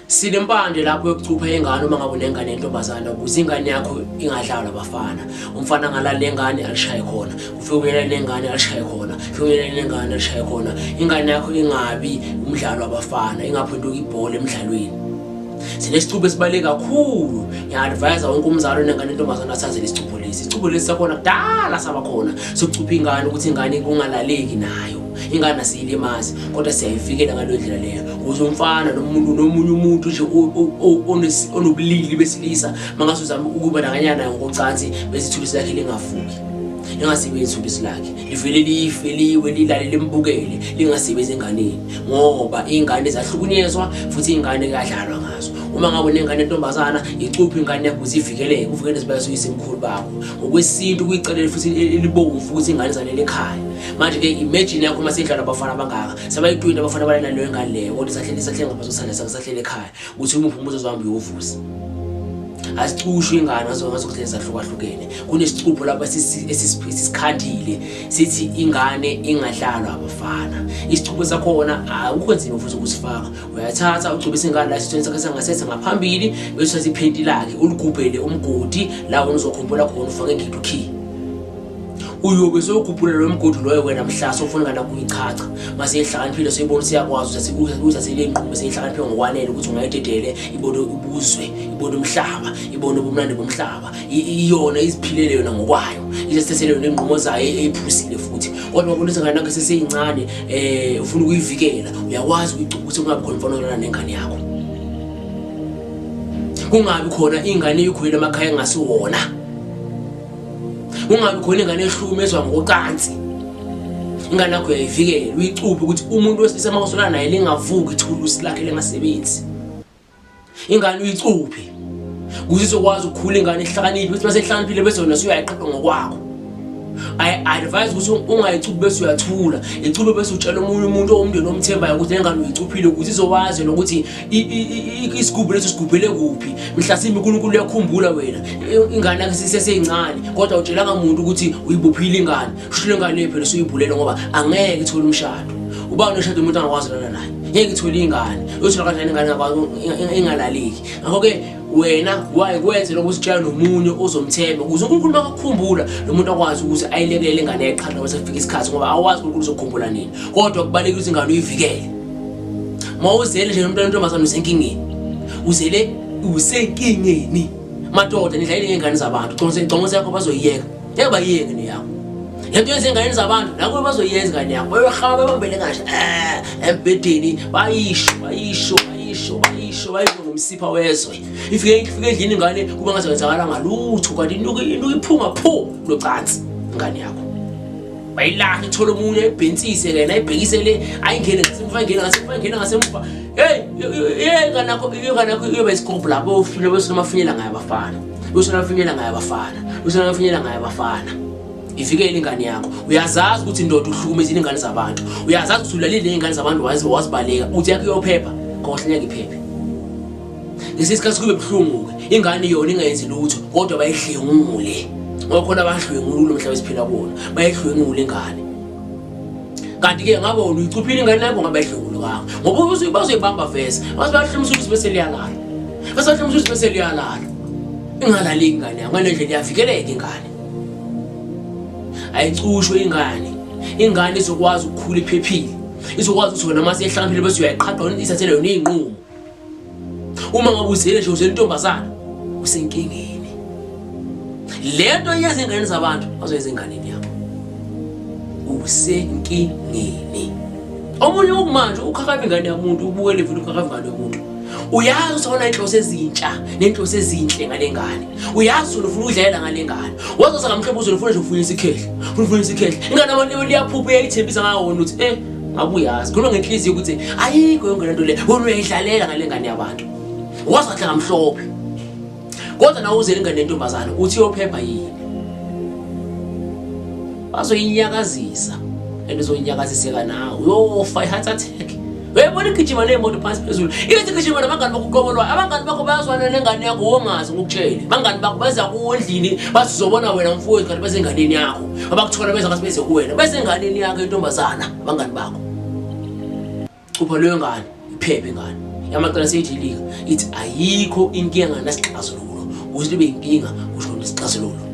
Silempande lapho yokucupha ingane uma ngabe unengane yentombazana ukuze ingane yakho ingadlalwa abafana. Umfana ngalala lengane alishaye khona. Ufike lengane alishaye khona. Ufike lengane alishaye khona. Ingane yakho ingabi umdlalo abafana, ingaphenduka ibhola emidlalweni. Sinesicupho esibaleke kakhulu. Ngiya-advise wonke umzali onengane yentombazana athathe lesicupho lesi. Isicupho lesi sakhona kudala saba khona sokucupha ingane ukuthi ingane kungalaleki nayo. Ingane asiyilimazi kodwa siyayivikela ngaleyo ndlela leyo. Ukuze umfana nomunye umuntu nje onobulili besilisa mangase uzama ukuba nakanyana ngocansi besithulisi lakhe lingavuki. Lingasebenzi ithulisi lakhe. Livele lifeliwe lilale limbukele lingasebenzi enganeni ngoba ingane ezahlukunyezwa futhi ingane kuyadlalwa ngazo. Uma ngabe unengane yentombazana icupha ingane yakho uzivikeleke uvikele sibazo isemkhulu bakho. Ngokwesintu kuyicelela futhi elibomvu futhi ingane zalele ekhaya. Manje ke imagine yakho mase idlala abafana abangaka. Sabayitwini abafana balana leyo ngane leyo kodwa isahlele ngaphansi kwesandla sakusahlele ekhaya. Uthi uma uphumuzo zohamba uyovusa. Asicushwe ingane ngazokuhlezi zahlukahlukene. Kunesicupho lapha esisikhandile sithi ingane ingadlalwa abafana. Isicupho sakhona awukwenzima futhi ukusifaka. Uyathatha ucubisa ingane la isithweni sakhe sangasethe ngaphambili bese siphenti lakhe uligubhele umgodi la uzokhumbula khona ufake ingidi key. Uyobe sokhuphula lo mgodi loyo wena mhlasa ufuna ngana kuyichacha mase ihlakaniphile siyibona siyakwazi ukuthi asilenqubo seyihlakaniphile ngokwanele ukuthi ungayidedele ibone ubuzwe ibone umhlaba ibone ubumnandi bomhlaba iyona iziphilele yona ngokwayo isesethele nenqumo zayo eyiphusile futhi kodwa ubonisa ngana ke seseyincane ufuna ukuyivikela uyakwazi ukuyicuba ukuthi kungabi khona imfanelo nengane yakho kungabi khona ingane eyikhulele emakhaya engasiwona ungabi khona ingane ehlumezwa ngocansi. Ingane yakho uyayivikela uyicuphe ukuthi umuntu wesilisa makusona naye lingavuki ithulusi lakhe lengasebenzi. Ingane uyicuphe ukuze izokwazi ukukhula ingane ehlakaniphe ukuthi mase ehlakaniphile bese wena usuyayiqoqa ngokwakho. I advise ukuthi ungayicuphi bese uyathula icuphe bese utshela omunye umuntu omndeni omthembayo ukuthi ingane uyicuphile ukuthi izokwazi nokuthi isigubhu leso sigubhele kuphi mhlasimbe uNkulunkulu uyakhumbula wena ingane yakhe siseseyincane kodwa utshela ngamuntu ukuthi uyibophile ingane ushilo ingane lephela usuyibhulela ngoba angeke ithole umshado uba unoshado umuntu angakwazi lana naye ngeke ithole ingane uyothola kanjani ingane engalaleki ngakho ke wena wayekwenze lokusitshela nomunye ozomthemba ukuze uNkulunkulu bakakhumbula lo muntu akwazi ukuthi ayilekelele ingane eqhaqha bese kufika isikhathi ngoba awazi uNkulunkulu uzokukhumbula nini kodwa kubalekile ukuthi ingane uyivikele mawuzele nje umntwana ontombazana usenkingeni uzele usenkingeni madoda nidlayile ngengane zabantu conce yakho bazoyiyeka ngeke bayiyeke neyakho lento yenze ingane zabantu nako bazoyenza ingane yakho bayahamba bambele kahle embedeni bayisho ngomsipha wezwe ifike endlini ingane kuba ngazenzakala ngalutho kanti inuke iphunga pho locansi ingane yakho bayilahla ithola umunye ebhensise yena ayibhekise le ayingene ngasemva hey ingane yakho iyoba isikopho lapho ufile bese nomafinyela ngayo abafana ivikele ingane yakho uyazazi ukuthi indoda uhlukumezile ingane zabantu uyazazi ukuthi ulalile ingane zabantu wazibaleka uthi yakho iyophepha ngohlenya iphephe ngesikhathi kube buhlungu ingane yona ingayenzi lutho kodwa bayidlengule ngoba khona abadlwengula umhlaba esiphila kuona bayidlwengule ingane kanti ke ngabe wona uyicuphile ingane yakho ngabe ayidlwengula kanga ngoba bazoyibamba vese bazohlumsusa bese liyalala ingalaleki ingane yakho ngale ndlela iyavikeleka ingane ayicushwe ingane izokwazi ukukhula iphephile izokwazi ukuthi wena mase ehlakaniphile bese uyayiqhaqha isathele yona izinqumo uma ngabe uzele nje uzele intombazana usenkingeni lento yenza ingane zabantu azoyenza enganeni yakho usenkingeni omunye ukumanje ukhakhabe ingane yamuntu ubukele futhi ukhakhabe ingane yomuntu uyazi usona inhloso ezintsha nenhloso ezinhle ngale ngane uyazi ufuna udlela ngale ngane wazoza ngamhlobo uzofuna nje ufuna isikhehle ingane abantu liyaphupha uyayithembisa ngawo ukuthi ngabe uyazi khona ngenhliziyo ukuthi ayikho yonke lento le wona uyayidlalela ngale ngane yabantu wazahle ngamhlophe kodwa nawe uzele ingane yentombazana uthi yophepha yini bazoyinyakazisa endizoyinyakaziseka nawe uyofa i-heart attack uyabona igijima nemoto phansi phezulu ithi igijima nabangani bakho uqobolwa abangani bakho bayazwana nengane yakho wongazi ngokutshela bangani bakho beza kuwondlini bazizobona wena mfowethu kanti bese enganeni yakho abakuthola beza ngathi bese kuwena bese enganeni yakho intombazana abangani bakho upha leyo ngane iphephe ingane amacala seyidilika ithi ayikho inkinga nasixazululo ukuthi libe inkinga kusho lesixazululo